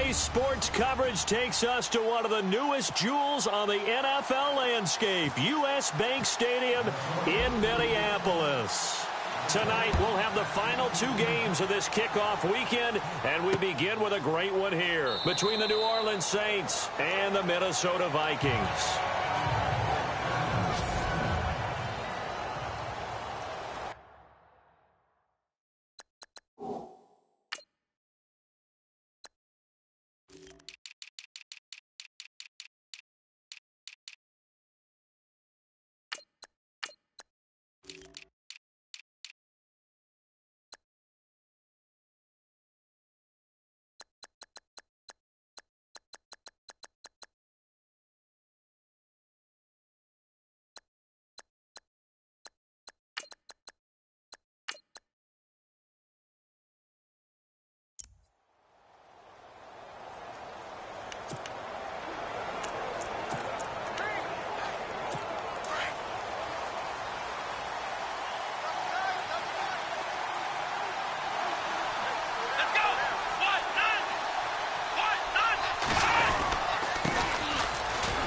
Today's sports coverage takes us to one of the newest jewels on the NFL landscape, U.S. Bank Stadium in Minneapolis. Tonight, we'll have the final two games of this kickoff weekend, and we begin with a great one here between the New Orleans Saints and the Minnesota Vikings.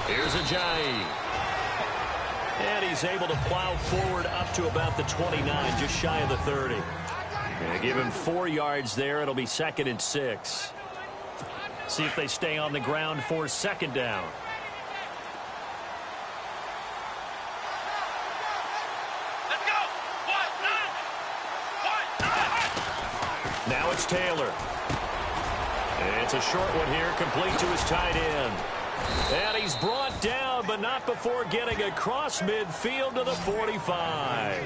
Here's Ajayi. And he's able to plow forward up to about the 29, just shy of the 30. Gonna give him 4 yards there. It'll be 2nd and 6. See if they stay on the ground for second down. Now it's Taylor. And it's a short one here, complete to his tight end. And he's brought down, but not before getting across midfield to the 45.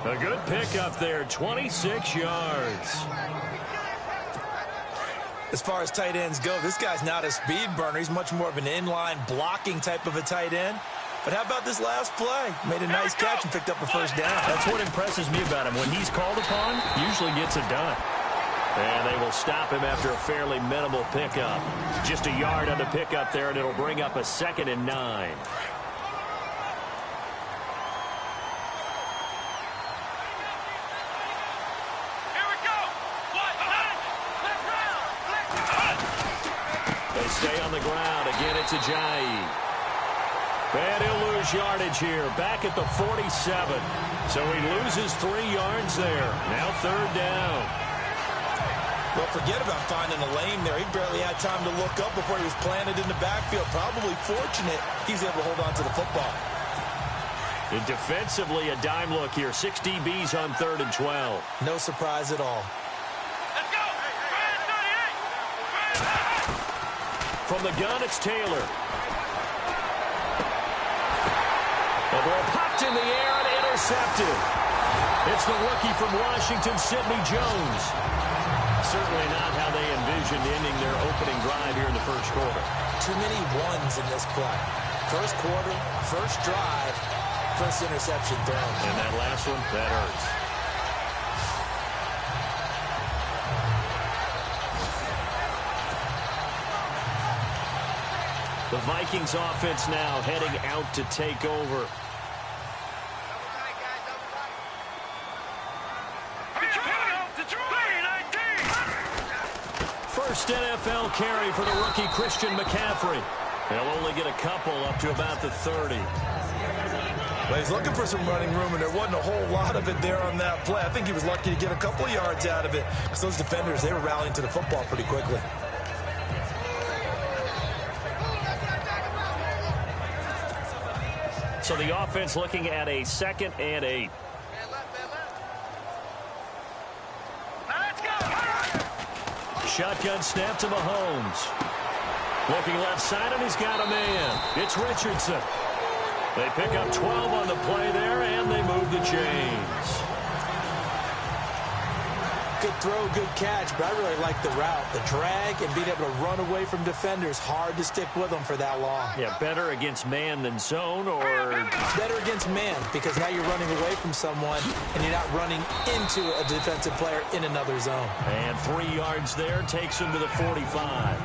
A good pickup there, 26 yards. As far as tight ends go, this guy's not a speed burner. He's much more of an inline blocking type of a tight end. But how about this last play? Made a nice catch and picked up a first down. That's what impresses me about him. When he's called upon, usually gets it done. And they will stop him after a fairly minimal pickup. Just a yard on the pickup there, and it'll bring up a 2nd and 9. Here we go. They stay on the ground. Again, it's Ajayi. And he'll lose yardage here. Back at the 47. So he loses 3 yards there. Now 3rd down. Well, forget about finding a lane there. He barely had time to look up before he was planted in the backfield. Probably fortunate he's able to hold on to the football. And defensively, a dime look here. 6 DBs on 3rd and 12. No surprise at all. Let's go. From the gun, it's Taylor. The ball popped in the air and intercepted. It's the rookie from Washington, Sidney Jones. Certainly not how they envisioned ending their opening drive here in the first quarter. Too many ones in this play. First quarter, first drive, first interception thrown. And that last one, that hurts. The Vikings offense now heading out to take over. First NFL carry for the rookie Christian McCaffrey. They'll only get a couple up to about the 30. Well, he's looking for some running room, and there wasn't a whole lot of it there on that play. I think he was lucky to get a couple of yards out of it, because those defenders, they were rallying to the football pretty quickly. So the offense looking at a 2nd and 8. Shotgun snap to Mahomes. Looking left side, and he's got a man. It's Richardson. They pick up 12 on the play there, and they move the chains. Good throw, good catch, but I really like the route. The drag and being able to run away from defenders. Hard to stick with them for that long. Yeah, better against man than zone, or... Better against man, because now you're running away from someone, and you're not running into a defensive player in another zone. And 3 yards there takes him to the 45.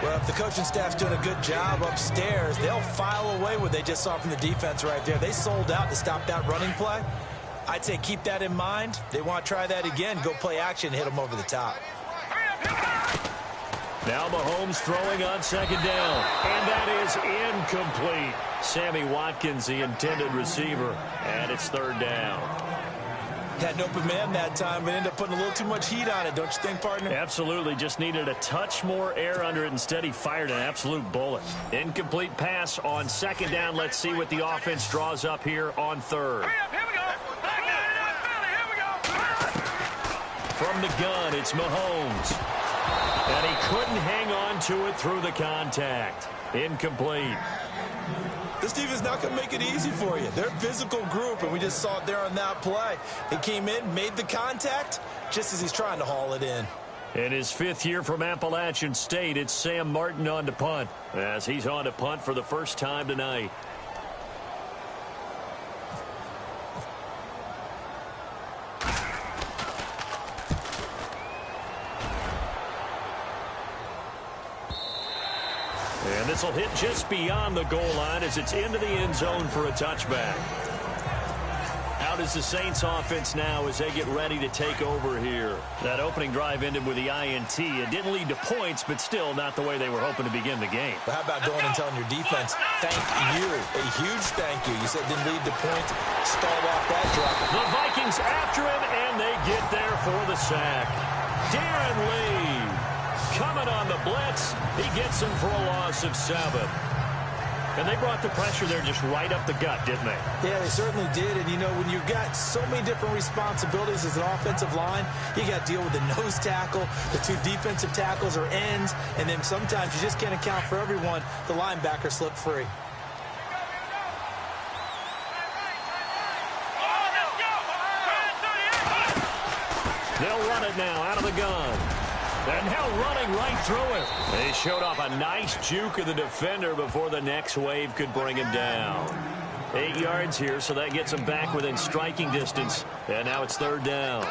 Well, if the coaching staff's doing a good job upstairs, they'll file away what they just saw from the defense right there. They sold out to stop that running play. I'd say keep that in mind. They want to try that again. Go play action and hit them over the top. Now Mahomes throwing on second down. And that is incomplete. Sammy Watkins, the intended receiver. And it's third down. Had an open man that time, but ended up putting a little too much heat on it, don't you think, partner? Absolutely. Just needed a touch more air under it. Instead, he fired an absolute bullet. Incomplete pass on second down. Let's see what the offense draws up here on third. Here we go. Here we go. From the gun, it's Mahomes. And he couldn't hang on to it through the contact. Incomplete. This defense is not going to make it easy for you. They're a physical group, and we just saw it there on that play. He came in, made the contact, just as he's trying to haul it in. In his fifth year from Appalachian State, it's Sam Martin on to punt, as he's on to punt for the first time tonight. And this will hit just beyond the goal line as it's into the end zone for a touchback. Out is the Saints offense now as they get ready to take over here. That opening drive ended with the INT. It didn't lead to points, but still not the way they were hoping to begin the game. But how about going and telling your defense, thank you, a huge thank you. You said it didn't lead to points, stalled off that drive. The Vikings after him, and they get there for the sack. Darren Lee coming on the blitz. He gets him for a loss of 7. And they brought the pressure there just right up the gut, didn't they? Yeah, they certainly did. And, you know, when you've got so many different responsibilities as an offensive line, you got to deal with the nose tackle, the 2 defensive tackles or ends, and then sometimes you just can't account for everyone. The linebacker slipped free. They'll run it now out of the gun. And now running right through it. They showed off a nice juke of the defender before the next wave could bring him down. 8 yards here, so that gets him back within striking distance. And now it's third down.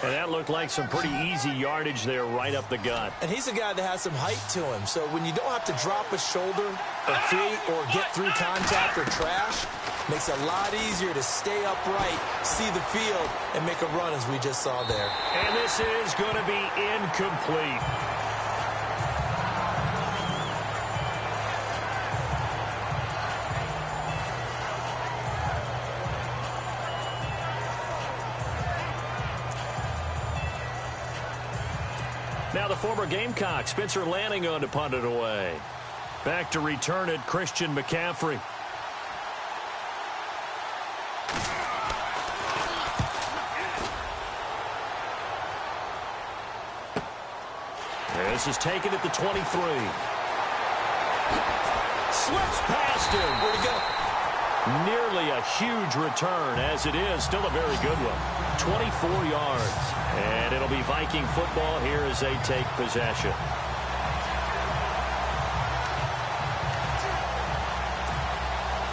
And that looked like some pretty easy yardage there right up the gut. And he's a guy that has some height to him. So when you don't have to drop a shoulder or create or get through contact or trash, makes it a lot easier to stay upright, see the field, and make a run as we just saw there. And this is going to be incomplete. Now the former Gamecock, Spencer Lanning, on to punt it away. Back to return it, Christian McCaffrey. This is taken at the 23. Slips past him. Where'd he go? Nearly a huge return, as it is. Still a very good one. 24 yards. And it'll be Viking football here as they take possession.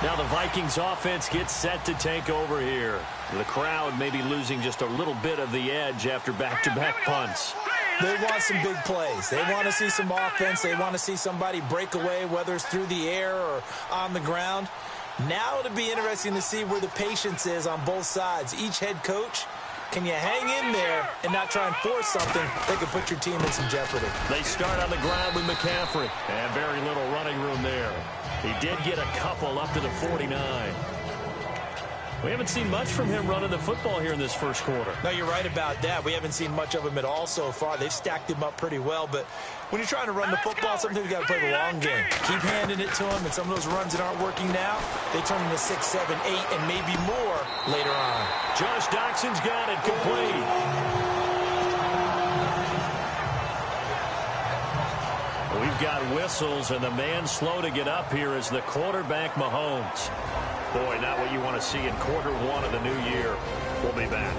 Now the Vikings offense gets set to take over here. The crowd may be losing just a little bit of the edge after back-to-back punts. They want some big plays. They want to see some offense. They want to see somebody break away, whether it's through the air or on the ground. Now it'll be interesting to see where the patience is on both sides. Each head coach, can you hang in there and not try and force something that could put your team in some jeopardy? They start on the ground with McCaffrey. And very little running room there. He did get a couple up to the 49. We haven't seen much from him running the football here in this first quarter. No, you're right about that. We haven't seen much of him at all so far. They've stacked him up pretty well, but when you're trying to run the football, sometimes you got to play the long game. Keep handing it to him, and some of those runs that aren't working now, they turn into 6, 7, 8, and maybe more later on. Josh Doxson's got it complete. We've got whistles, and the man slow to get up here is the quarterback, Mahomes. Boy, not what you want to see in quarter one of the new year. We'll be back.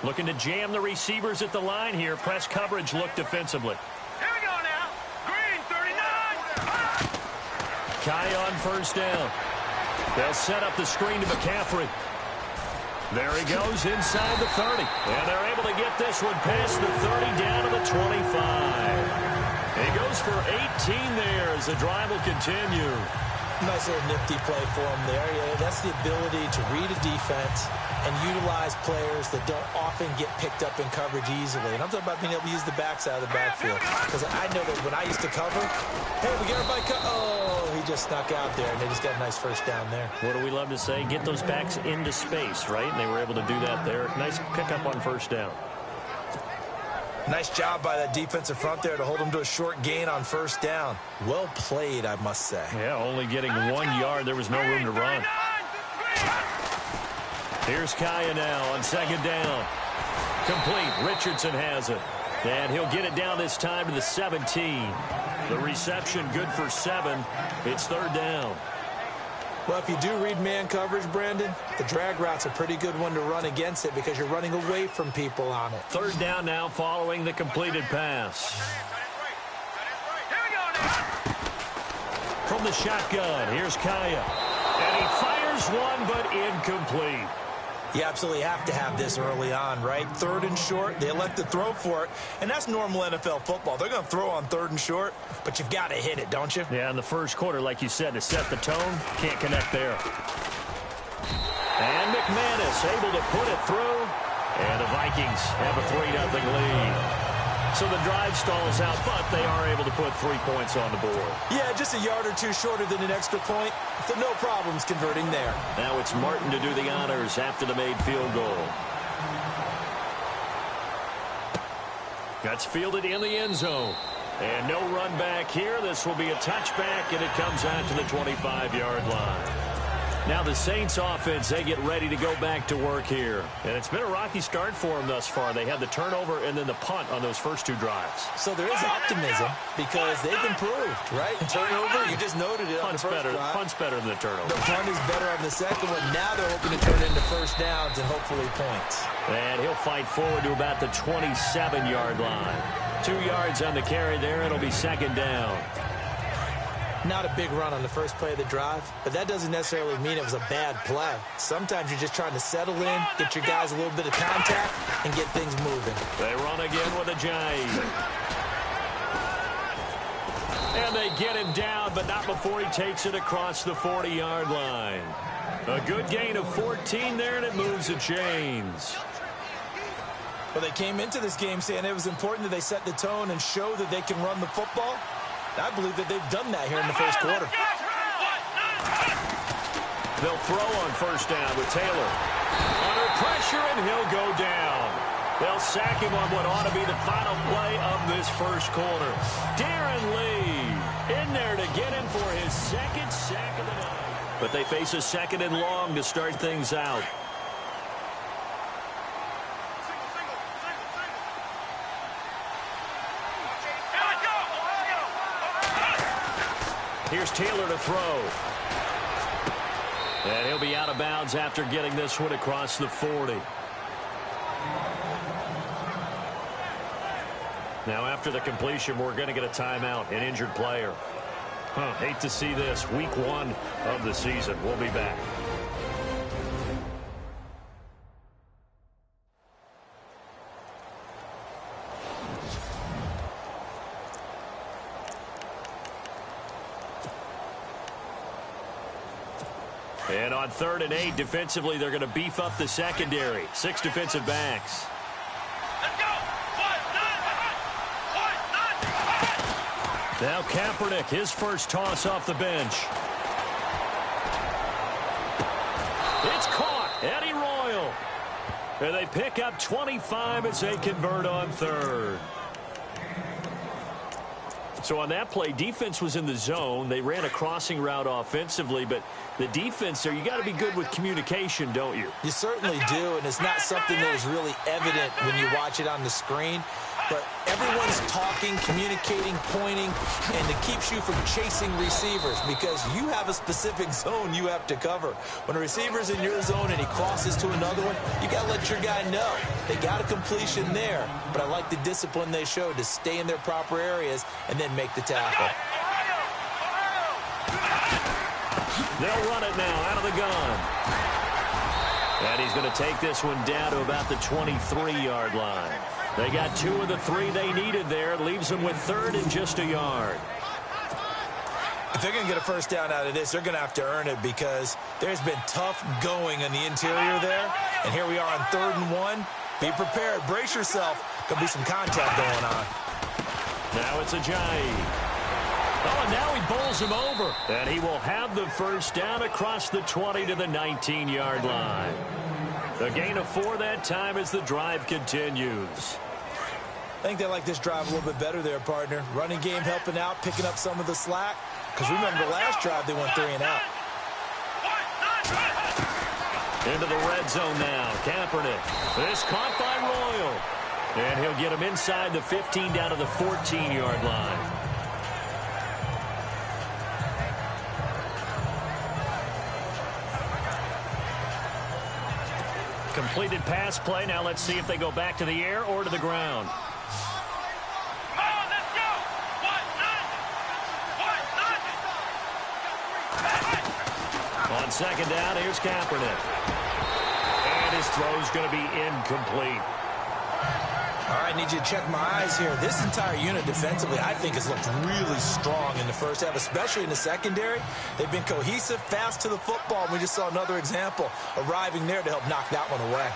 Looking to jam the receivers at the line here. Press coverage look defensively. Here we go now. Green, 39. Kai on first down. They'll set up the screen to McCaffrey. There he goes inside the 30. And they're able to get this one past the 30 down to the 25. He goes for 18 there as the drive will continue. Nice little nifty play for him there. Yeah, that's the ability to read a defense and utilize players that don't often get picked up in coverage easily. And I'm talking about being able to use the backside of the backfield. Because I know that when I used to cover, hey, we get everybody oh, he just snuck out there, and they just got a nice first down there. What do we love to say? Get those backs into space, right? And they were able to do that there. Nice pickup on first down. Nice job by that defensive front there to hold him to a short gain on first down. Well played, I must say. Yeah, only getting 1 yard. There was no room to run. Here's Kaya now on second down. Complete. Richardson has it. And he'll get it down this time to the 17. The reception good for 7. It's third down. Well, if you do read man coverage, Brandon, the drag route's a pretty good one to run against it because you're running away from people on it. Third down now following the completed pass. From the shotgun, here's Kaya. And he fires one, but incomplete. You absolutely have to have this early on, right? Third and short, they elect to throw for it, and that's normal NFL football. They're going to throw on third and short, but you've got to hit it, don't you? Yeah, in the first quarter, like you said, to set the tone, can't connect there. And McManus able to put it through, and the Vikings have a 3-0 lead. So the drive stalls out, but they are able to put 3 points on the board. Yeah, just a yard or two shorter than an extra point, so no problems converting there. Now it's Martin to do the honors after the made field goal. That's fielded in the end zone. And no run back here. This will be a touchback, and it comes out to the 25-yard line. Now the Saints offense, they get ready to go back to work here. And it's been a rocky start for them thus far. They had the turnover and then the punt on those first 2 drives. So there is optimism because they've improved, right? Turnover, you just noted it on the first drive. Punt's better than the turnover. The punt is better on the second one. Now they're hoping to turn into first downs and hopefully points. And he'll fight forward to about the 27-yard line. 2 yards on the carry there. It'll be second down. Not a big run on the first play of the drive, but that doesn't necessarily mean it was a bad play. Sometimes you're just trying to settle in, get your guys a little bit of contact, and get things moving. They run again with a jive. And they get him down, but not before he takes it across the 40-yard line. A good gain of 14 there, and it moves the chains. Well, they came into this game saying it was important that they set the tone and show that they can run the football. I believe that they've done that here in the first quarter. They'll throw on first down with Taylor. Under pressure, and he'll go down. They'll sack him on what ought to be the final play of this first quarter. Darren Lee in there to get him for his second sack of the night. But they face a second and long to start things out. Here's Taylor to throw. And he'll be out of bounds after getting this one across the 40. Now after the completion, we're going to get a timeout, an injured player. Hate to see this. Week 1 of the season. We'll be back. And on 3rd and 8, defensively, they're going to beef up the secondary. 6 defensive backs. Let's go. Now Kaepernick, his first toss off the bench. It's caught. Eddie Royal. And they pick up 25 as they convert on 3rd. So on that play, defense was in the zone. They ran a crossing route offensively, but the defense there, you got to be good with communication, don't you? You certainly do, and it's not something that is really evident when you watch it on the screen. But everyone's talking, communicating, pointing, and it keeps you from chasing receivers because you have a specific zone you have to cover. When a receiver's in your zone and he crosses to another one, you got to let your guy know. They got a completion there, but I like the discipline they showed to stay in their proper areas and then make the tackle. They'll run it now out of the gun. And he's going to take this one down to about the 23-yard line. They got 2 of the 3 they needed there. Leaves them with 3rd and just a yard. If they're going to get a first down out of this, they're going to have to earn it because there's been tough going in the interior there. And here we are on 3rd and 1. Be prepared. Brace yourself. There'll be some contact going on. Now it's Ajayi. Oh, and now he bowls him over. And he will have the first down across the 20 to the 19-yard line. A gain of 4 that time as the drive continues. I think they like this drive a little bit better there, partner. Running game helping out, picking up some of the slack. Because remember, the last drive they went 3 and out. Into the red zone now. Kaepernick. This caught by Royal. And he'll get him inside the 15 down to the 14-yard line. Completed pass play. Now let's see if they go back to the air or to the ground. On second down, here's Kaepernick. And his throw's going to be incomplete. All right, need you to check my eyes here. This entire unit defensively, I think, has looked really strong in the first half, especially in the secondary. They've been cohesive, fast to the football. We just saw another example arriving there to help knock that one away.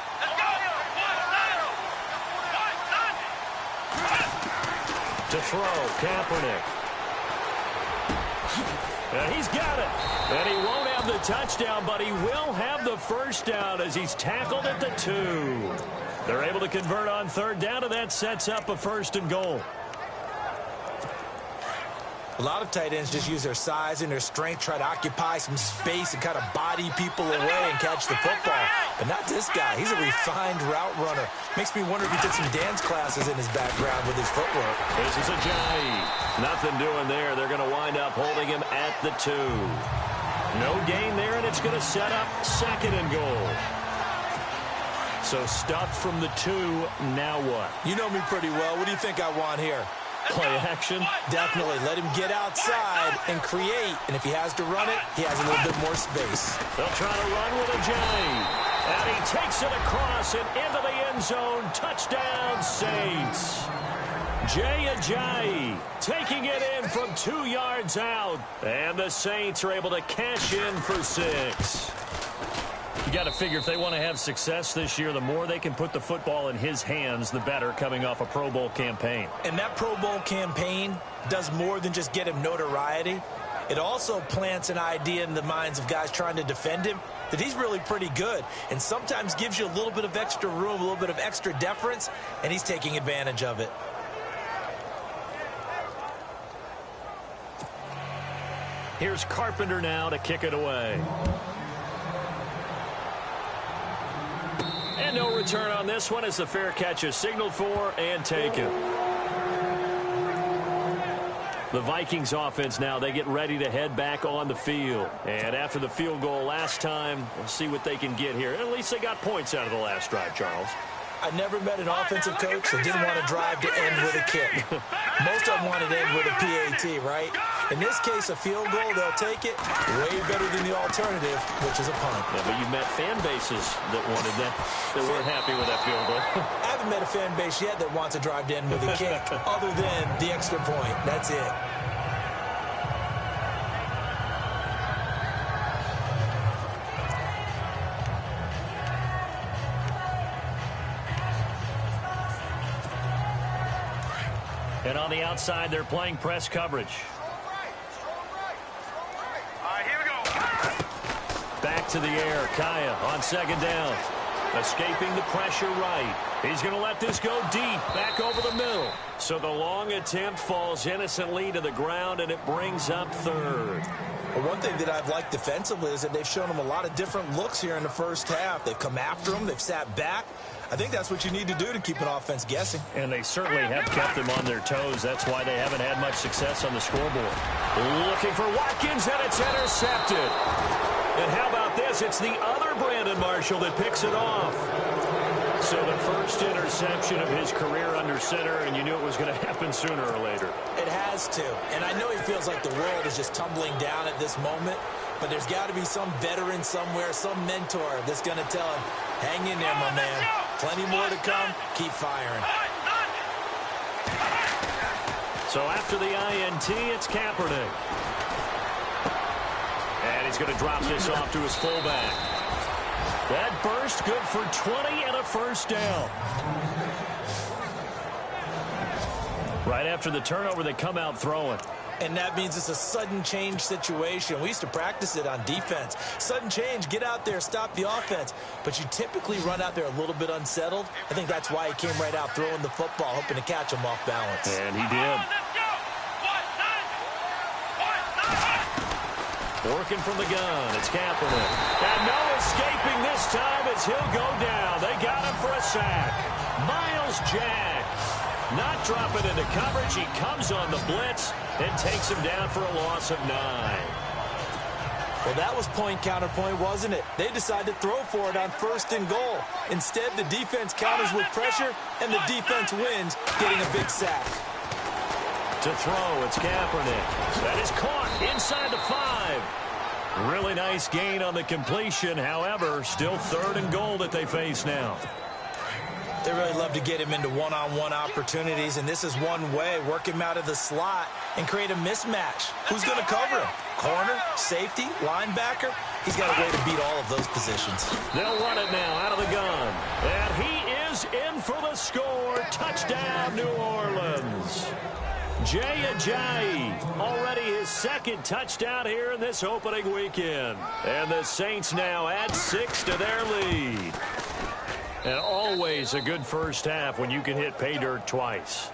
To throw, Kaepernick. And he's got it. And he won't have the touchdown, but he will have the first down as he's tackled at the 2. They're able to convert on 3rd down, and that sets up a 1st and goal. A lot of tight ends just use their size and their strength, try to occupy some space and kind of body people away and catch the football. But not this guy. He's a refined route runner. Makes me wonder if he took some dance classes in his background with his footwork. This is Ajayi. Nothing doing there. They're going to wind up holding him at the 2. No gain there, and it's going to set up 2nd and goal. So stuffed from the 2, now what? You know me pretty well. What do you think I want here? Play action? Definitely. Let him get outside and create. And if he has to run it, he has a little bit more space. They'll try to run with Ajayi. And he takes it across and into the end zone. Touchdown, Saints. Jay Ajayi taking it in from 2 yards out. And the Saints are able to cash in for 6. You got to figure if they want to have success this year, the more they can put the football in his hands, the better, coming off a Pro Bowl campaign. And that Pro Bowl campaign does more than just get him notoriety. It also plants an idea in the minds of guys trying to defend him that he's really pretty good, and sometimes gives you a little bit of extra room, a little bit of extra deference, and he's taking advantage of it. Here's Carpenter now to kick it away. And no return on this one as the fair catch is signaled for and taken. The Vikings offense now, they get ready to head back on the field. And after the field goal last time, we'll see what they can get here. At least they got points out of the last drive, Charles. I never met an offensive coach that didn't want to drive to end with a kick. Most of them wanted to end with a PAT, right? In this case, a field goal, they'll take it. Way better than the alternative, which is a punt. Yeah, but you met fan bases that wanted that, that weren't happy with that field goal. I haven't met a fan base yet that wants a drive to end with a kick, other than the extra point. That's it. And on the outside, they're playing press coverage. Here we go. Back to the air. Kaya on second down. Escaping the pressure right. He's going to let this go deep. Back over the middle. So the long attempt falls innocently to the ground, and it brings up 3rd. Well, one thing that I've liked defensively is that they've shown them a lot of different looks here in the first half. They've come after them. They've sat back. I think that's what you need to do to keep an offense guessing. And they certainly have kept them on their toes. That's why they haven't had much success on the scoreboard. Looking for Watkins, and it's intercepted. And how about this? It's the other Brandon Marshall that picks it off. So the first interception of his career under center, and you knew it was going to happen sooner or later. It has to. And I know he feels like the world is just tumbling down at this moment, but there's got to be some veteran somewhere, some mentor that's going to tell him, hang in there, my man. Plenty more to come. Keep firing. So after the INT, it's Kaepernick. And he's going to drop this off to his fullback. That burst good for 20 and a first down. Right after the turnover, they come out throwing. And that means it's a sudden change situation. We used to practice it on defense. Sudden change, get out there, stop the offense. But you typically run out there a little bit unsettled. I think that's why he came right out throwing the football, hoping to catch him off balance. And he did. Working from the gun, it's Kaepernick. And no escaping this time as he'll go down. They got him for a sack. Myles Jack. Not dropping into coverage. He comes on the blitz and takes him down for a loss of 9. Well, that was point counterpoint, wasn't it? They decided to throw for it on 1st and goal. Instead, the defense counters with pressure, and the defense wins, getting a big sack. To throw, it's Kaepernick. That is caught inside the 5. Really nice gain on the completion. However, still 3rd and goal that they face now. They really love to get him into one-on-one opportunities, and this is one way. Work him out of the slot and create a mismatch. Who's going to cover him? Corner, safety, linebacker? He's got a way to beat all of those positions. They'll run it now out of the gun. And he is in for the score. Touchdown, New Orleans. Jay Ajayi, already his 2nd touchdown here in this opening weekend. And the Saints now add 6 to their lead. And always a good first half when you can hit pay dirt twice.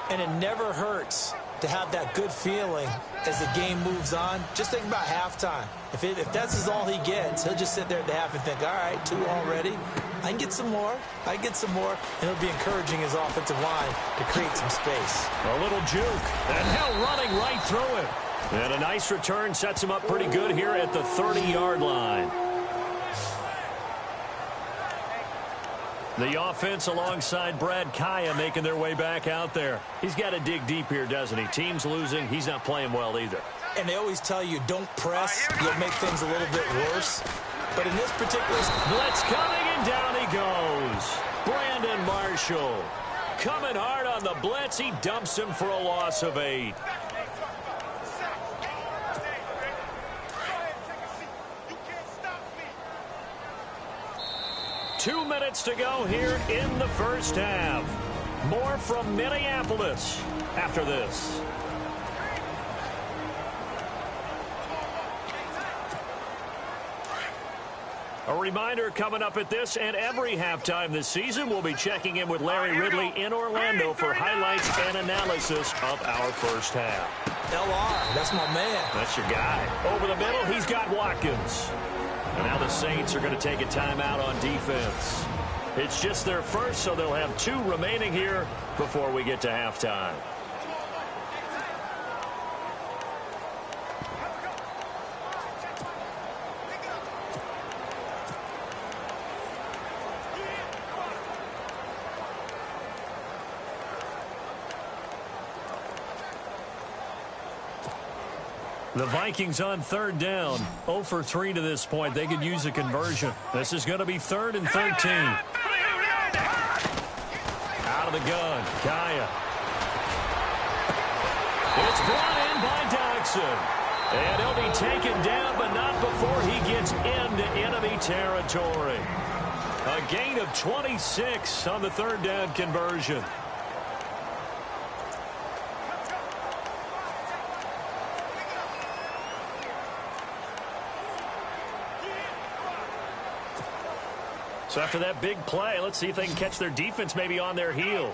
And it never hurts to have that good feeling as the game moves on. Just think about halftime. If that's all he gets, he'll just sit there at the half and think, all right, 2 already. I can get some more. I can get some more. And he'll be encouraging his offensive line to create some space. A little juke. And now running right through it. And a nice return sets him up pretty good here at the 30-yard line. The offense alongside Brad Kaaya making their way back out there. He's got to dig deep here, doesn't he? Team's losing. He's not playing well either. And they always tell you, don't press. You'll make things a little bit worse. But in this particular... Blitz coming, and down he goes. Brandon Marshall coming hard on the blitz. He dumps him for a loss of 8. 2 minutes to go here in the first half. More from Minneapolis after this. A reminder coming up at this and every halftime this season, we'll be checking in with Larry Ridley in Orlando for highlights and analysis of our first half. LR, that's my man. That's your guy. Over the middle, he's got Watkins. And now the Saints are going to take a timeout on defense. It's just their first, so they'll have 2 remaining here before we get to halftime. The Vikings on 3rd down. 0 for 3 to this point. They could use a conversion. This is going to be 3rd and 13. Out of the gun. Kaaya. It's brought in by Dodson. And he'll be taken down, but not before he gets into enemy territory. A gain of 26 on the 3rd down conversion. So after that big play, let's see if they can catch their defense maybe on their heels.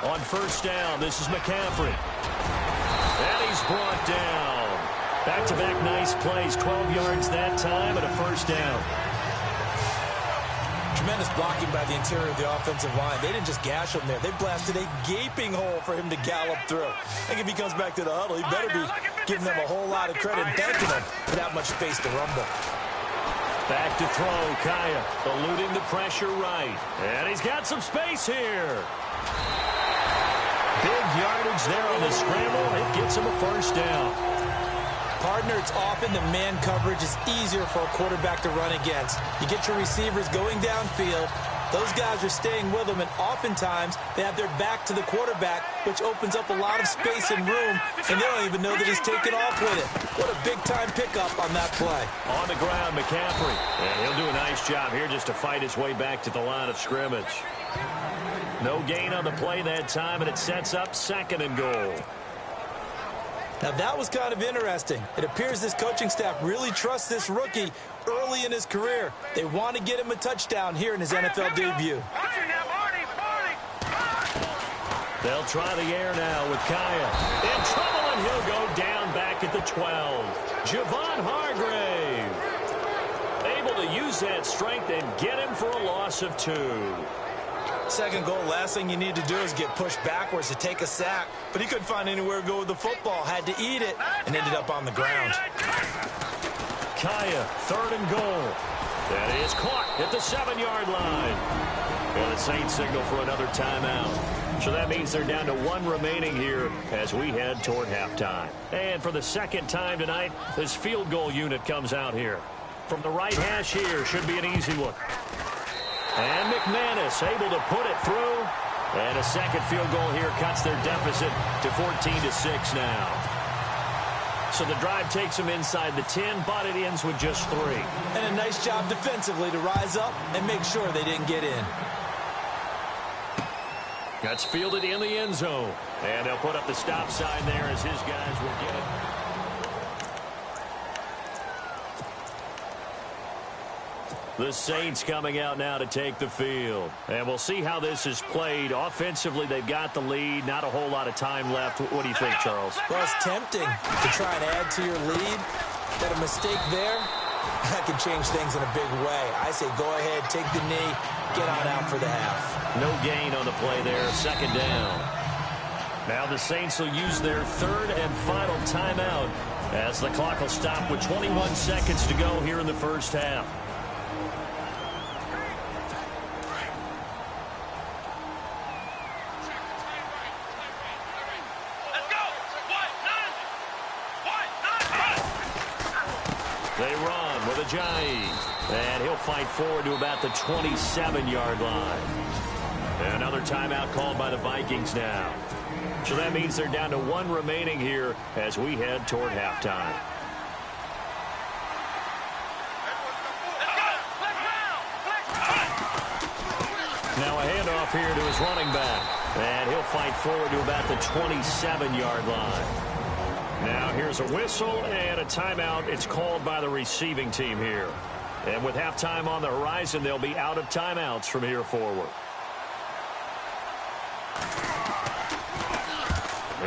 On 1st down, this is McCaffrey. And he's brought down. Back-to-back nice plays, 12 yards that time and a 1st down. Tremendous blocking by the interior of the offensive line. They didn't just gash him there. They blasted a gaping hole for him to gallop through. I think if he comes back to the huddle, he better be giving them a whole lot of credit and thanking them for that much space to rumble. Back to throw, Kaaya, eluding the pressure right. And he's got some space here. Big yardage there on the scramble. It gets him a 1st down. Partner, it's often the man coverage is easier for a quarterback to run against. You get your receivers going downfield. Those guys are staying with them, and oftentimes they have their back to the quarterback, which opens up a lot of space and room, and they don't even know that he's taking off with it. What a big-time pickup on that play. On the ground, McCaffrey. And he'll do a nice job here just to fight his way back to the line of scrimmage. No gain on the play that time, and it sets up 2nd and goal. Now, that was kind of interesting. It appears this coaching staff really trusts this rookie early in his career. They want to get him a touchdown here in his NFL debut. They'll try the air now with Kaya. In trouble, and he'll go down back at the 12. Javon Hargrave. Able to use that strength and get him for a loss of 2. Second goal, last thing you need to do is get pushed backwards to take a sack. But he couldn't find anywhere to go with the football. Had to eat it and ended up on the ground. Kaya, 3rd and goal. That is caught at the 7-yard line. And the Saints signal for another timeout. So that means they're down to 1 remaining here as we head toward halftime. And for the 2nd time tonight, this field goal unit comes out here. From the right hash here, should be an easy one. And McManus able to put it through. And a 2nd field goal here cuts their deficit to 14-6 now. So the drive takes them inside the 10, but it ends with just 3. And a nice job defensively to rise up and make sure they didn't get in. That's fielded in the end zone. And they'll put up the stop sign there as his guys will get it. The Saints coming out now to take the field. And we'll see how this is played. Offensively, they've got the lead. Not a whole lot of time left. What do you think, Charles? Well, it's tempting to try and add to your lead. Got a mistake there. That can change things in a big way. I say go ahead, take the knee, get on out for the half. No gain on the play there. 2nd down. Now the Saints will use their 3rd and final timeout as the clock will stop with 21 seconds to go here in the first half. They run with Ajayi. And he'll fight forward to about the 27-yard line. And another timeout called by the Vikings now. So that means they're down to 1 remaining here as we head toward halftime. Now a handoff here to his running back. And he'll fight forward to about the 27-yard line. Now here's a whistle and a timeout. It's called by the receiving team here. And with halftime on the horizon, they'll be out of timeouts from here forward.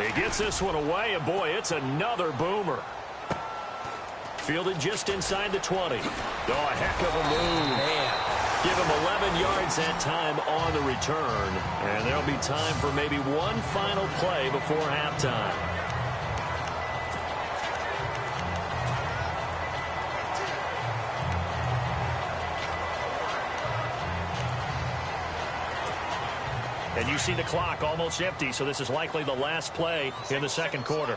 He gets this one away, and boy, it's another boomer. Fielded just inside the 20. Oh, a heck of a move. Man. Give him 11 yards that time on the return. And there'll be time for maybe one final play before halftime. And you see the clock almost empty, so this is likely the last play in the 2nd quarter.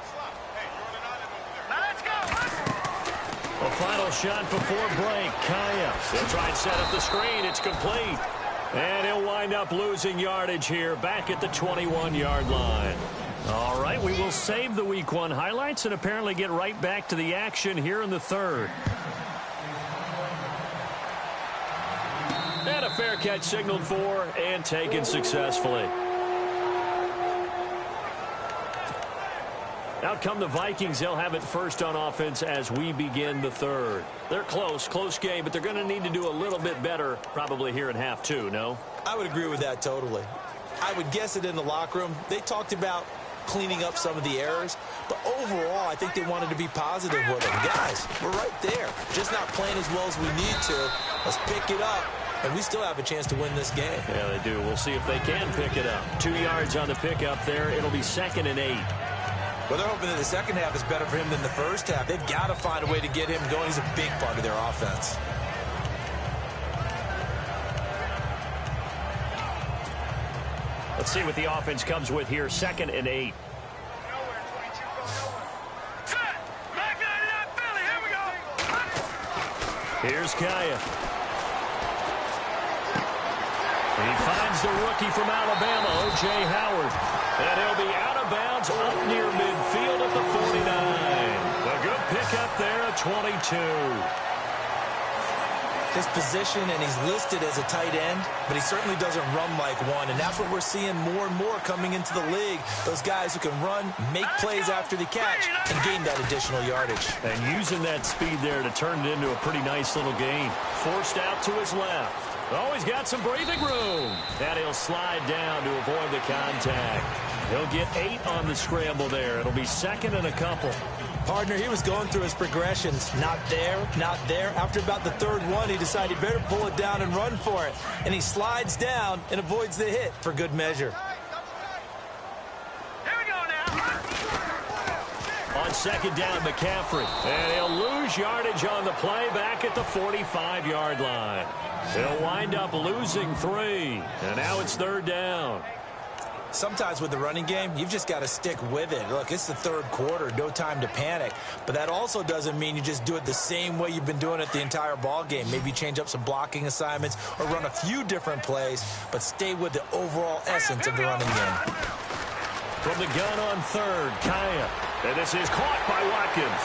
A final shot before break. Kaya. They'll try and set up the screen. It's complete. And he'll wind up losing yardage here back at the 21-yard line. All right, we will save the Week 1 highlights and apparently get right back to the action here in the 3rd. And a fair catch signaled for and taken successfully. Out come the Vikings. They'll have it first on offense as we begin the 3rd. They're close game, but they're going to need to do a little bit better probably here in half 2, no? I would agree with that totally. I would guess it in the locker room. They talked about cleaning up some of the errors, but overall, I think they wanted to be positive with them. Guys, we're right there. Just not playing as well as we need to. Let's pick it up, and we still have a chance to win this game. Yeah, they do. We'll see if they can pick it up. 2 yards on the pickup there. It'll be 2nd and 8. Well, they're hoping that the second half is better for him than the first half. They've got to find a way to get him going. He's a big part of their offense. Let's see what the offense comes with here. 2nd and 8. Here's Kaya. He finds the rookie from Alabama, O.J. Howard. And he'll be out of bounds up near midfield at the 49. A good pickup there at 22. His position, and he's listed as a tight end, but he certainly doesn't run like one. And that's what we're seeing more and more coming into the league. Those guys who can run, make plays after the catch, and gain that additional yardage. And using that speed there to turn it into a pretty nice little gain. Forced out to his left. Oh, he's got some breathing room. And he'll slide down to avoid the contact. He'll get 8 on the scramble there. It'll be second and a couple. Partner, he was going through his progressions. Not there, not there. After about the third one, he decided he better pull it down and run for it. And he slides down and avoids the hit for good measure. Here we go now. On second down, McCaffrey. And he'll lose yardage on the play back at the 45-yard line. He'll wind up losing 3. And now it's third down. Sometimes with the running game, you've just got to stick with it. Look, it's the third quarter, no time to panic. But that also doesn't mean you just do it the same way you've been doing it the entire ball game. Maybe change up some blocking assignments or run a few different plays, but stay with the overall essence of the running game. From the gun on third, Kaya. And this is caught by Watkins.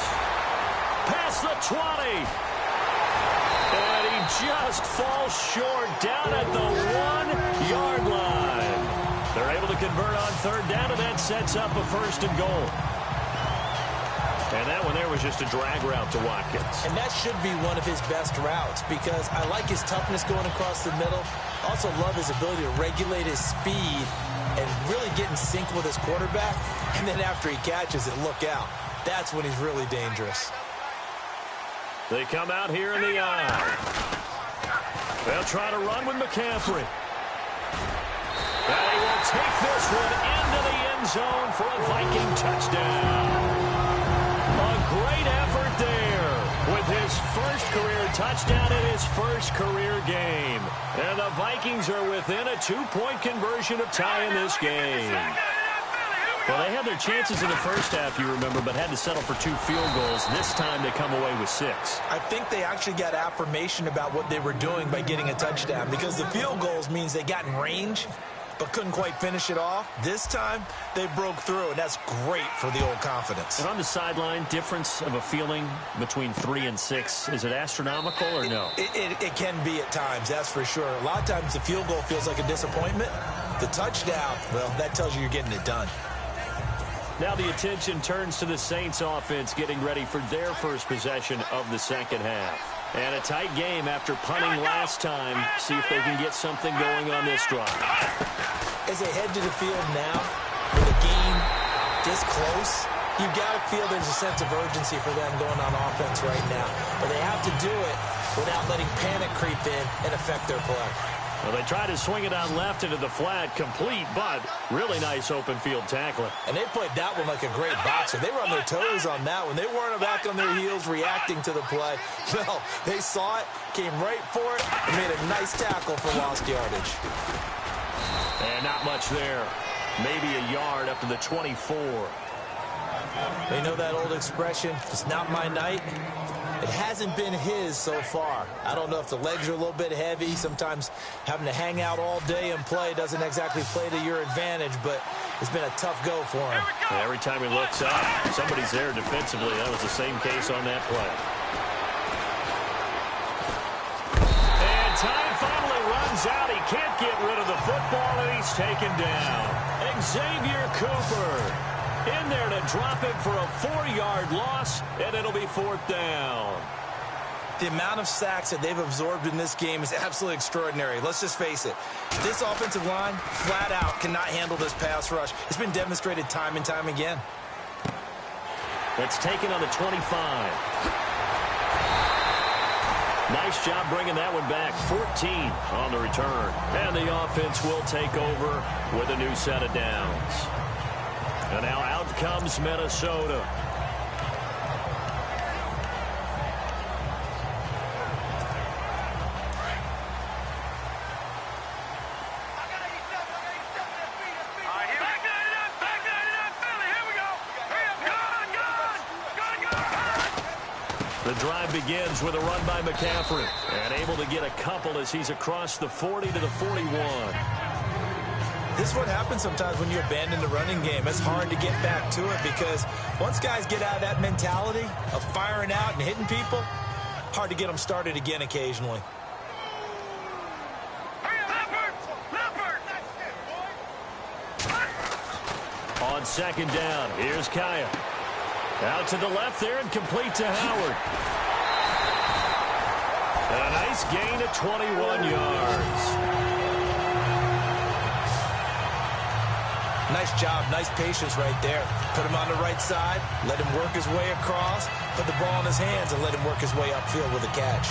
Past the 20. And he just falls short down at the 1-yard line. They're able to convert on third down, and that sets up a first and goal. And that one there was just a drag route to Watkins. And that should be one of his best routes because I like his toughness going across the middle. Also love his ability to regulate his speed and really get in sync with his quarterback. And then after he catches it, look out. That's when he's really dangerous. They come out here in the eye. They'll try to run with McCaffrey. And he will take this one into the end zone for a Viking touchdown. A great effort there with his first career touchdown in his first career game. And the Vikings are within a 2-point conversion of tying this game. Well, they had their chances in the first half, you remember, but had to settle for 2 field goals. This time they come away with 6. I think they actually got affirmation about what they were doing by getting a touchdown because the field goals means they got in range but couldn't quite finish it off. This time, they broke through, and that's great for the old confidence. And on the sideline, difference of a feeling between 3 and 6, is it astronomical or no? It can be at times, that's for sure. A lot of times the field goal feels like a disappointment. The touchdown, well, that tells you you're getting it done. Now the attention turns to the Saints offense getting ready for their first possession of the second half. And a tight game after punting last time. See if they can get something going on this drive. As they head to the field now, with a game this close, you've got to feel there's a sense of urgency for them going on offense right now. But they have to do it without letting panic creep in and affect their play. Well, they tried to swing it on left into the flat, complete, but really nice open field tackling. And they played that one like a great boxer. They were on their toes on that one. They weren't back on their heels reacting to the play. No, they saw it, came right for it, and made a nice tackle for lost yardage. And not much there. Maybe a yard up to the 24. They know that old expression, it's not my night. It hasn't been his so far. I don't know if the legs are a little bit heavy. Sometimes having to hang out all day and play doesn't exactly play to your advantage, but it's been a tough go for him. And every time he looks up, somebody's there defensively. That was the same case on that play. And time finally runs out. He can't get rid of the football, and he's taken down. Xavier Cooper in there to drop it for a 4-yard loss, and it'll be 4th down. The amount of sacks that they've absorbed in this game is absolutely extraordinary. Let's just face it. This offensive line, flat out, cannot handle this pass rush. It's been demonstrated time and time again. It's taken on the 25. Nice job bringing that one back. 14 on the return. And the offense will take over with a new set of downs. And now out comes Minnesota. The drive begins with a run by McCaffrey. And able to get a couple as he's across the 40 to the 41. This is what happens sometimes when you abandon the running game. It's hard to get back to it because once guys get out of that mentality of firing out and hitting people, hard to get them started again occasionally. On second down, here's Kaya. Out to the left there and complete to Howard. A nice gain of 21 yards. Nice job, nice patience right there. Put him on the right side, let him work his way across, put the ball in his hands, and let him work his way upfield with a catch.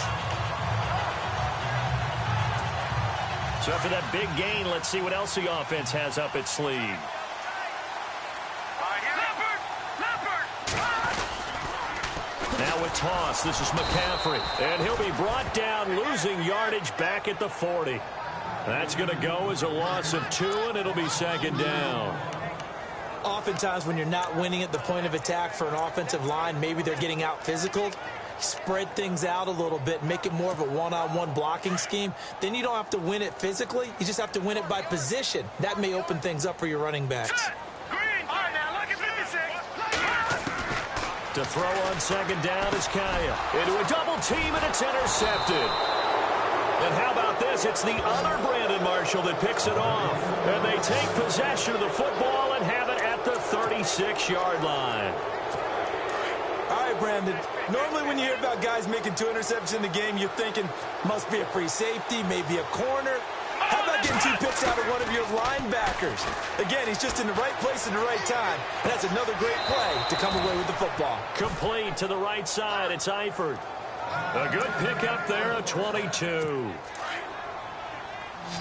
So after that big gain, let's see what else the offense has up its sleeve. Now with toss, this is McCaffrey. And he'll be brought down, losing yardage back at the 40. That's going to go as a loss of 2, and it'll be second down. Oftentimes when you're not winning at the point of attack for an offensive line, maybe they're getting out physical. Spread things out a little bit, make it more of a one-on-one blocking scheme. Then you don't have to win it physically. You just have to win it by position. That may open things up for your running backs. To throw on second down is Kaya. Into a double team, and it's intercepted. And how about this? It's the other Brandon Marshall that picks it off. And they take possession of the football and have it at the 36-yard line. All right, Brandon. Normally when you hear about guys making 2 interceptions in the game, you're thinking must be a free safety, maybe a corner. How about getting 2 picks out of one of your linebackers? Again, he's just in the right place at the right time. And that's another great play to come away with the football. Complete to the right side. It's Eifert. A good pickup there at 22.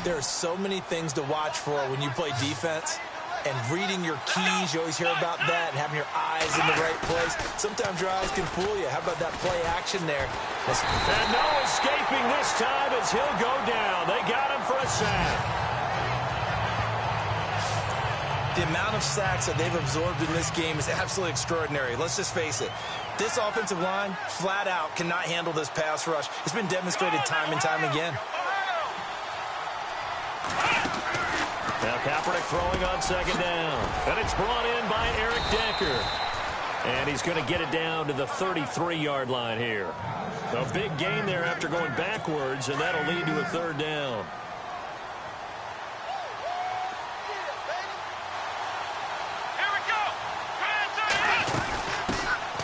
There are so many things to watch for when you play defense. And reading your keys, you always hear about that, and having your eyes in the right place. Sometimes your eyes can fool you. How about that play action there? And no escaping this time as he'll go down. They got him for a sack. The amount of sacks that they've absorbed in this game is absolutely extraordinary. Let's just face it. This offensive line, flat out, cannot handle this pass rush. It's been demonstrated time and time again. Now Kaepernick throwing on second down. And it's brought in by Eric Decker. And he's going to get it down to the 33-yard line here. A big gain there after going backwards, and that'll lead to a third down.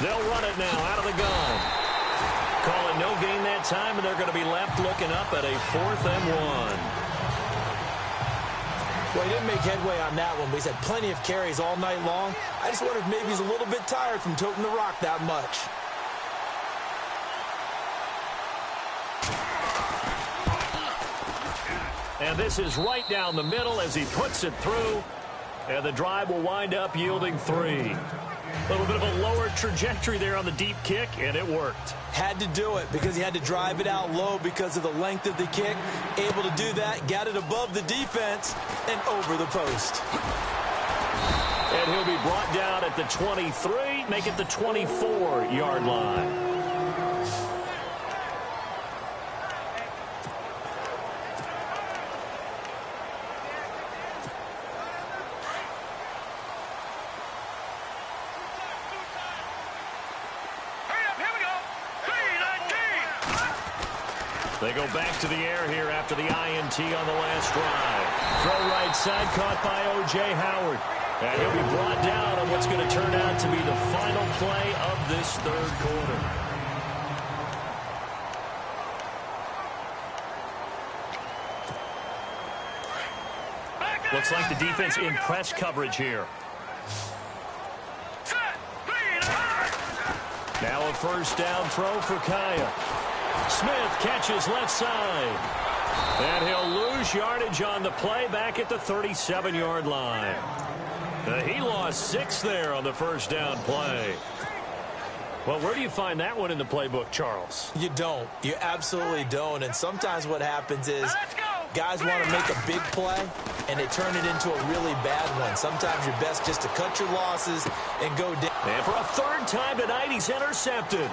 They'll run it now out of the gun. Calling no gain that time, and they're going to be left looking up at a 4th and 1. Well, he didn't make headway on that one, but he's had plenty of carries all night long. I just wonder if maybe he's a little bit tired from toting the rock that much. And this is right down the middle as he puts it through. And the drive will wind up yielding 3. A little bit of a lower trajectory there on the deep kick, and it worked. Had to do it because he had to drive it out low because of the length of the kick. Able to do that, got it above the defense, and over the post. And he'll be brought down at the 23, make it the 24-yard line. They go back to the air here after the INT on the last drive. Throw right side caught by O.J. Howard. And he'll be brought down on what's going to turn out to be the final play of this third quarter. Looks like the defense in press coverage here. Now a first down throw for Kaya. Smith catches left side. And he'll lose yardage on the play back at the 37-yard line. He lost 6 there on the first down play. Well, where do you find that one in the playbook, Charles? You don't. You absolutely don't. And sometimes what happens is guys want to make a big play, and they turn it into a really bad one. Sometimes you're best just to cut your losses and go down. And for a third time tonight, he's intercepted.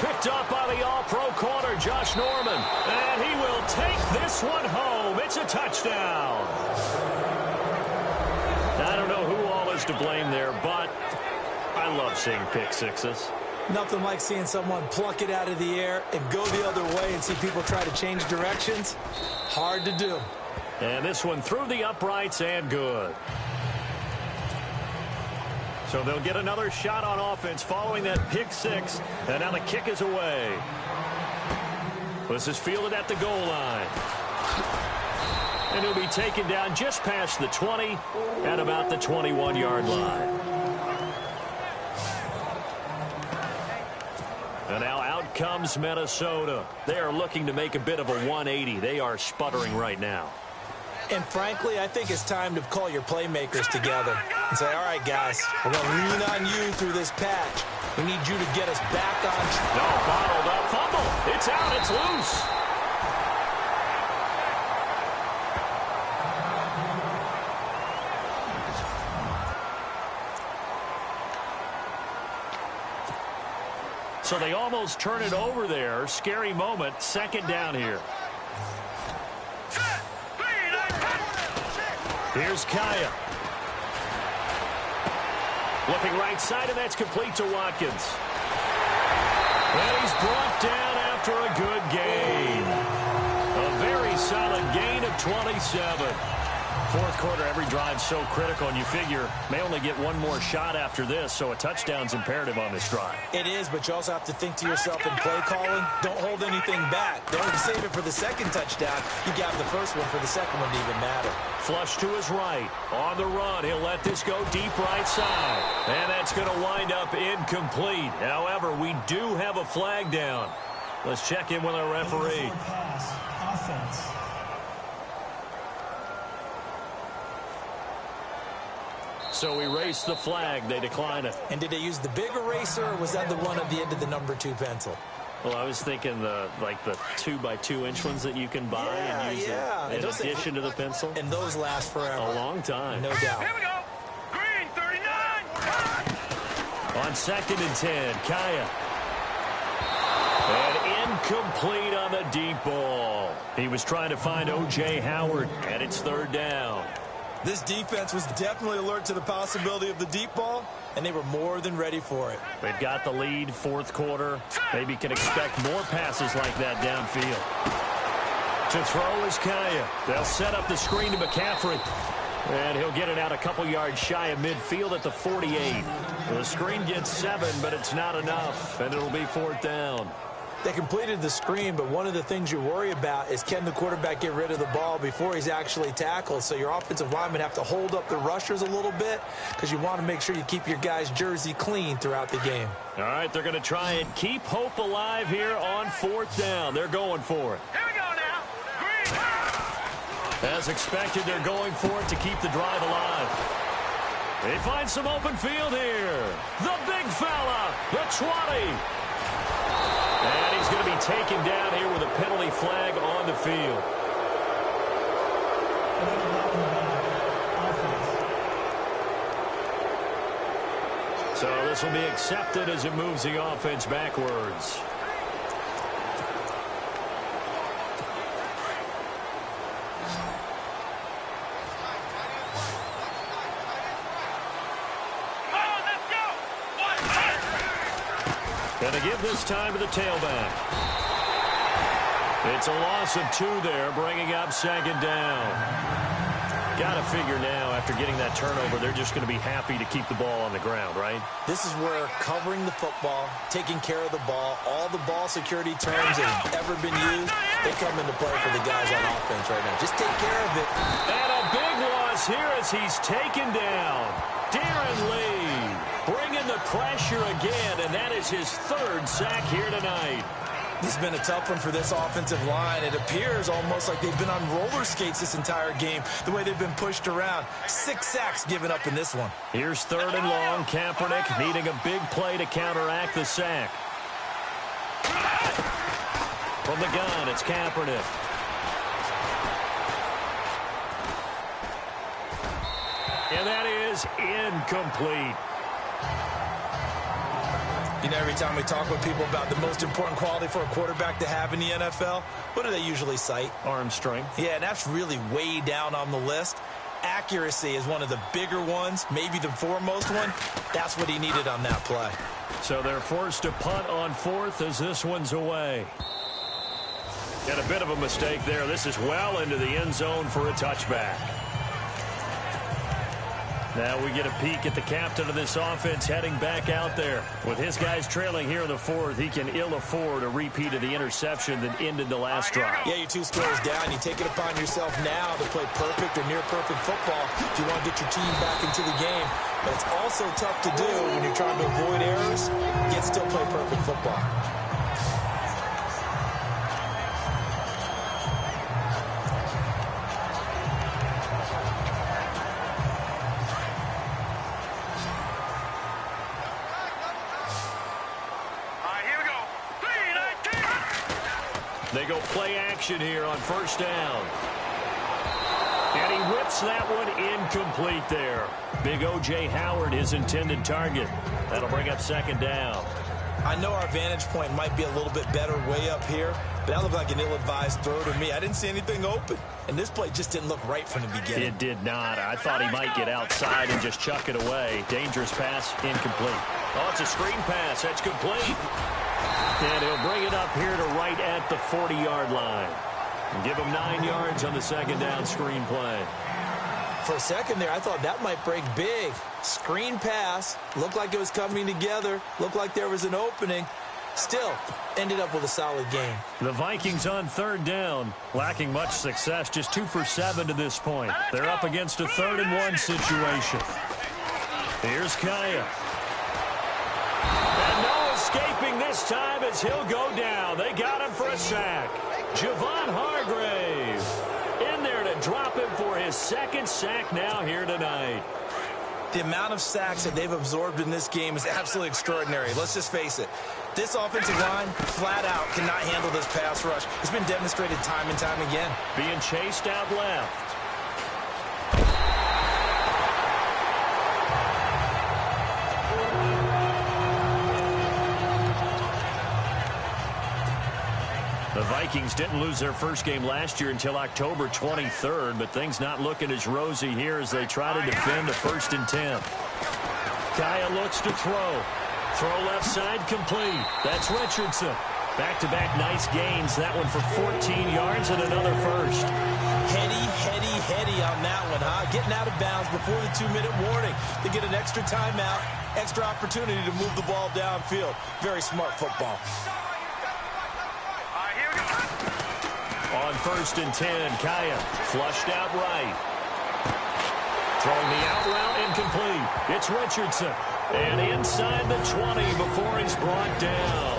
Picked up by the all-pro corner, Josh Norman. And he will take this one home. It's a touchdown. I don't know who all is to blame there, but I love seeing pick sixes. Nothing like seeing someone pluck it out of the air and go the other way and see people try to change directions. Hard to do. And this one through the uprights and good. So they'll get another shot on offense following that pick six. And now the kick is away. This is fielded at the goal line. And he'll be taken down just past the 20 at about the 21-yard line. And now out comes Minnesota. They are looking to make a bit of a 180. They are sputtering right now. And frankly, I think it's time to call your playmakers together and say, all right, guys, we're going to lean on you through this patch. We need you to get us back on track. No, bottled up fumble. It's out. It's loose. So they almost turn it over there. Scary moment. Second down here. Here's Kaya. Looking right side, and that's complete to Watkins. And he's brought down after a good gain. A very solid gain of 27. Fourth quarter, every drive so critical, and you figure may only get one more shot after this, so a touchdown's imperative on this drive. It is, but you also have to think to yourself in play calling, don't hold anything back. Don't save it for the second touchdown. You got the first one for the second one to even matter. Flush to his right. On the run, he'll let this go deep right side. And that's going to wind up incomplete. However, we do have a flag down. Let's check in with our referee. Offense. So we race the flag. They decline it. And did they use the big eraser, or was that the one at the end of the number 2 pencil? Well, I was thinking the 2x2-inch ones that you can buy and use in addition to the pencil. And those last forever. A long time. No doubt. Here we go. Green 39. On 2nd and 10, Kaya. And incomplete on the deep ball. He was trying to find O.J. Howard, and it's 3rd down. This defense was definitely alert to the possibility of the deep ball, and they were more than ready for it. They've got the lead, fourth quarter. Maybe can expect more passes like that downfield. To throw is Kaya. They'll set up the screen to McCaffrey. And he'll get it out a couple yards shy of midfield at the 48. The screen gets 7, but it's not enough, and it'll be 4th down. They completed the screen, but one of the things you worry about is can the quarterback get rid of the ball before he's actually tackled? So your offensive linemen have to hold up the rushers a little bit because you want to make sure you keep your guy's jersey clean throughout the game. All right, they're going to try and keep hope alive here on 4th down. They're going for it. Here we go now. Green. As expected, they're going for it to keep the drive alive. They find some open field here. The big fella, the 20. And he's going to be taken down here with a penalty flag on the field. So this will be accepted as it moves the offense backwards. Going to give this time to the tailback. It's a loss of 2 there, bringing up 2nd down. Got to figure now, after getting that turnover, they're just going to be happy to keep the ball on the ground, right? This is where covering the football, taking care of the ball, all the ball security terms that have ever been used, they come into play for the guys on offense right now. Just take care of it. And a big loss here as he's taken down. Darren Lee bringing the pressure again, and that is his 3rd sack here tonight. This has been a tough one for this offensive line. It appears almost like they've been on roller skates this entire game, the way they've been pushed around. 6 sacks given up in this one. Here's 3rd and long. Kaepernick needing a big play to counteract the sack. From the gun, it's Kaepernick. And that is incomplete. You know, every time we talk with people about the most important quality for a quarterback to have in the NFL, what do they usually cite? Arm strength. Yeah, and that's really way down on the list. Accuracy is one of the bigger ones, maybe the foremost one. That's what he needed on that play. So they're forced to punt on fourth as this one's away. And a bit of a mistake there. This is well into the end zone for a touchback. Now we get a peek at the captain of this offense heading back out there. With his guys trailing here in the fourth, he can ill afford a repeat of the interception that ended the last drive. Yeah, you're 2 scores down. You take it upon yourself now to play perfect or near perfect football if you want to get your team back into the game. But it's also tough to do when you're trying to avoid errors, yet still play perfect football. They go play action here on first down. And he whips that one incomplete there. Big O.J. Howard, his intended target. That'll bring up second down. I know our vantage point might be a little bit better way up here, but that looked like an ill-advised throw to me. I didn't see anything open, and this play just didn't look right from the beginning. It did not. I thought he might get outside and just chuck it away. Dangerous pass, incomplete. Oh, it's a screen pass. That's complete. And he'll bring it up here to right at the 40-yard line. And give him 9 yards on the second down screen play. For a second there, I thought that might break big. Screen pass. Looked like it was coming together. Looked like there was an opening. Still, ended up with a solid game. The Vikings on third down, lacking much success, just 2 for 7 to this point. They're up against a 3rd and 1 situation. Here's Kaya. And no escaping this time as he'll go down. They got him for a sack. Javon Hargrave in there to drop him for his 2nd sack now here tonight. The amount of sacks that they've absorbed in this game is absolutely extraordinary. Let's just face it. This offensive line, flat out, cannot handle this pass rush. It's been demonstrated time and time again. Being chased out left. The Vikings didn't lose their first game last year until October 23rd, but things not looking as rosy here as they try to defend a 1st and 10. Kaya looks to throw. Throw left side complete. That's Richardson. Back-to-back nice gains. That one for 14 yards and another first. Heady on that one, huh? Getting out of bounds before the 2-minute warning. They get an extra timeout, extra opportunity to move the ball downfield. Very smart football. On 1st and 10, Kaya flushed out right. Throwing the out route incomplete. It's Richardson. And inside the 20 before he's brought down.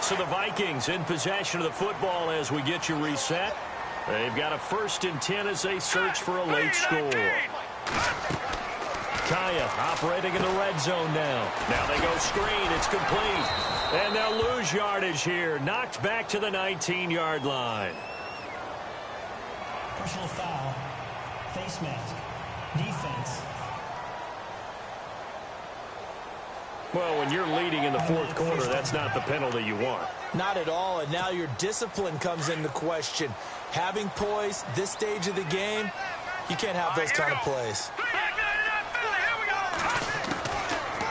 So the Vikings in possession of the football as we get you reset. They've got a 1st and 10 as they search for a late score. Kaya operating in the red zone now. Now they go screen. It's complete. And they'll lose yardage here. Knocked back to the 19-yard line. Personal foul. Face mask. Defense. Well, when you're leading in the 4th quarter, that's not the penalty you want. Not at all, and now your discipline comes into question. Having poise this stage of the game, you can't have those kind of plays.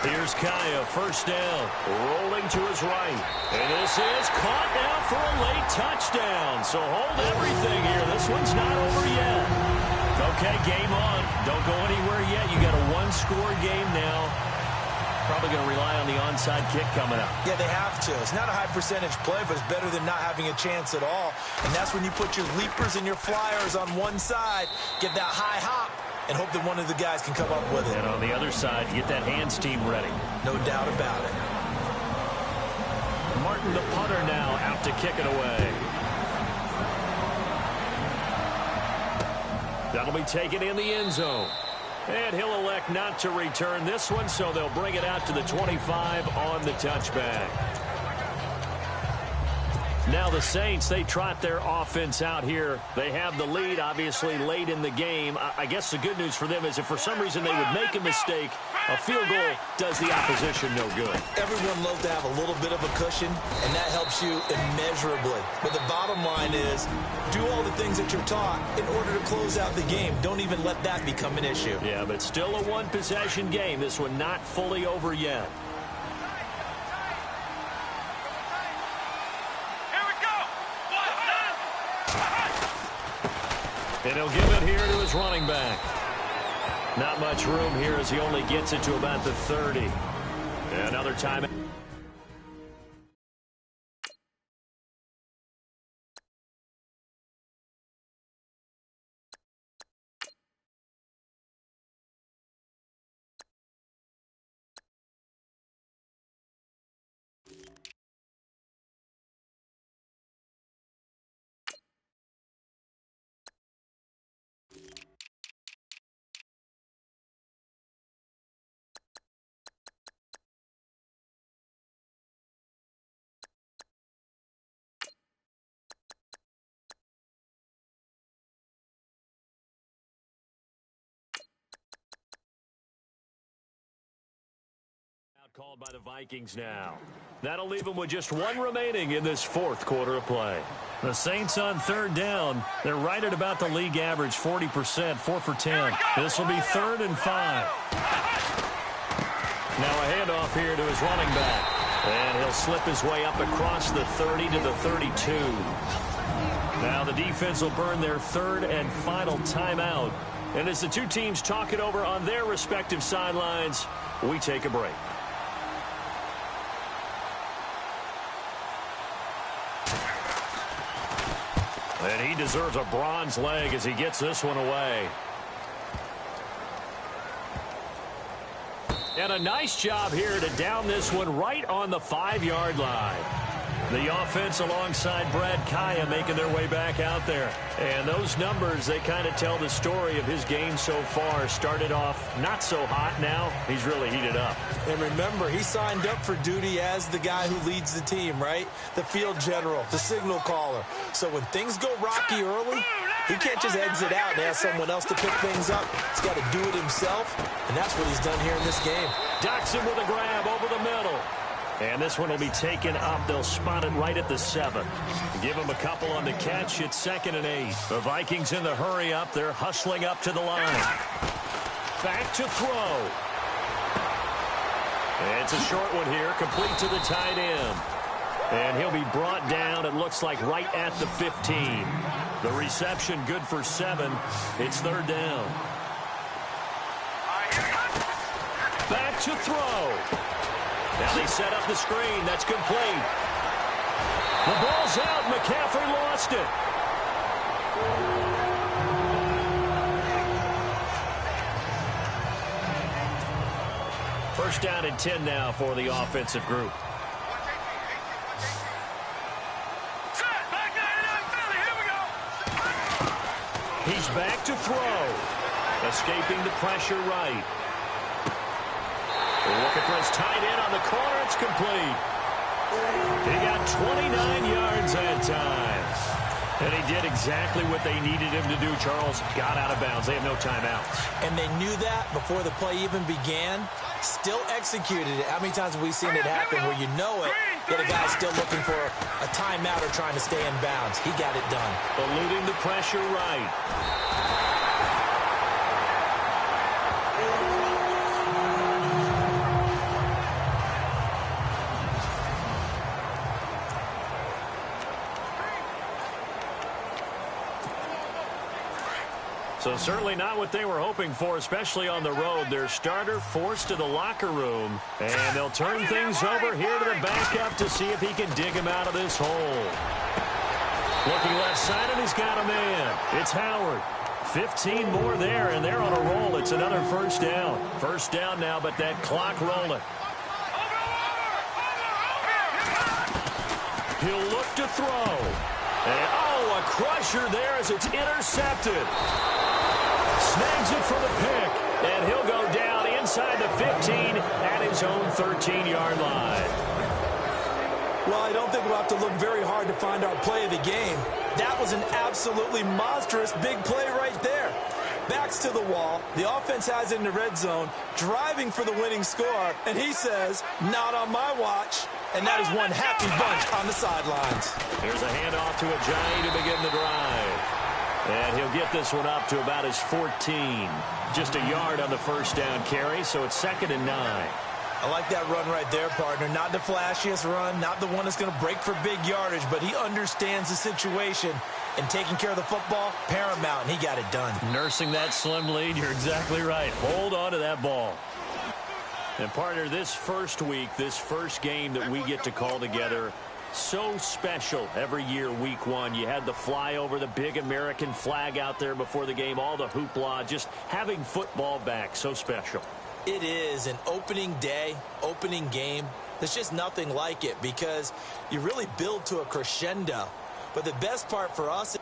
Here's Kaya, 1st down, rolling to his right. And this is caught now for a late touchdown. So hold everything here. This one's not over yet. Okay, game on. Don't go anywhere yet. You got a 1-score game now. Probably going to rely on the onside kick coming up. Yeah, they have to. It's not a high percentage play, but it's better than not having a chance at all. And that's when you put your leapers and your flyers on one side, get that high hop, and hope that one of the guys can come up with it. And on the other side, get that hands team ready. No doubt about it. Martin, the punter, now out to kick it away. That'll be taken in the end zone. And he'll elect not to return this one, so they'll bring it out to the 25 on the touchback. Now the Saints, they trot their offense out here. They have the lead, obviously, late in the game. I guess the good news for them is if for some reason they would make a mistake, a field goal does the opposition no good. Everyone loves to have a little bit of a cushion, and that helps you immeasurably. But the bottom line is, do all the things that you're taught in order to close out the game. Don't even let that become an issue. Yeah, but still a one-possession game. This one not fully over yet. And he'll give it here to his running back. Not much room here as he only gets it to about the 30. Another time. Called by the Vikings now. That'll leave them with just one remaining in this fourth quarter of play. The Saints on third down. They're right at about the league average, 40%, 4 for 10. This will be 3rd and 5. Now a handoff here to his running back. And he'll slip his way up across the 30 to the 32. Now the defense will burn their third and final timeout. And as the two teams talk it over on their respective sidelines, we take a break. And he deserves a bronze leg as he gets this one away. And a nice job here to down this one right on the 5-yard line. The offense alongside Brad Kaya making their way back out there. And those numbers, they kind of tell the story of his game so far. Started off not so hot. Now he's really heated up. And remember, he signed up for duty as the guy who leads the team, right? The field general, the signal caller. So when things go rocky early, he can't just exit out and ask someone else to pick things up. He's got to do it himself, and that's what he's done here in this game. Doxson with a grab over the middle. And this one will be taken up. They'll spot it right at the 7. Give him a couple on the catch. It's 2nd and 8. The Vikings in the hurry up. They're hustling up to the line. Back to throw. It's a short one here, complete to the tight end. And he'll be brought down, it looks like, right at the 15. The reception good for 7. It's 3rd down. Back to throw. Now they set up the screen. That's complete. The ball's out. McCaffrey lost it. First down and 10 now for the offensive group. He's back to throw. Escaping the pressure right. Looking for his tight end on the corner. It's complete. He got 29 yards that time. And he did exactly what they needed him to do, Charles. Got out of bounds. They have no timeouts. And they knew that before the play even began. Still executed it. How many times have we seen it happen where you know it, that a guy's still looking for a timeout or trying to stay in bounds? He got it done. Eluding the pressure right. So certainly not what they were hoping for, especially on the road. Their starter forced to the locker room, and they'll turn things over here to the backup to see if he can dig him out of this hole. Looking left side, and he's got a man. It's Howard. 15 more there, and they're on a roll. It's another first down. First down now, but that clock rolling. He'll look to throw. And, oh, a crusher there as it's intercepted. Snags it for the pick, and he'll go down inside the 15 at his own 13-yard line. Well, I don't think we'll have to look very hard to find our play of the game. That was an absolutely monstrous big play right there. Backs to the wall. The offense has it in the red zone, driving for the winning score. And he says, not on my watch. And that is one happy bunch on the sidelines. Here's a handoff to Ajayi to begin the drive. And he'll get this one up to about his 14. Just a yard on the first down carry, so it's 2nd and 9. I like that run right there, partner. Not the flashiest run, not the one that's going to break for big yardage, but he understands the situation. And taking care of the football, paramount, and he got it done. Nursing that slim lead, you're exactly right. Hold on to that ball. And, partner, this first week, this first game that we get to call together, so special every year, week 1. You had the flyover, the big American flag out there before the game, all the hoopla, just having football back, so special. It is an opening day, opening game. There's just nothing like it because you really build to a crescendo. But the best part for us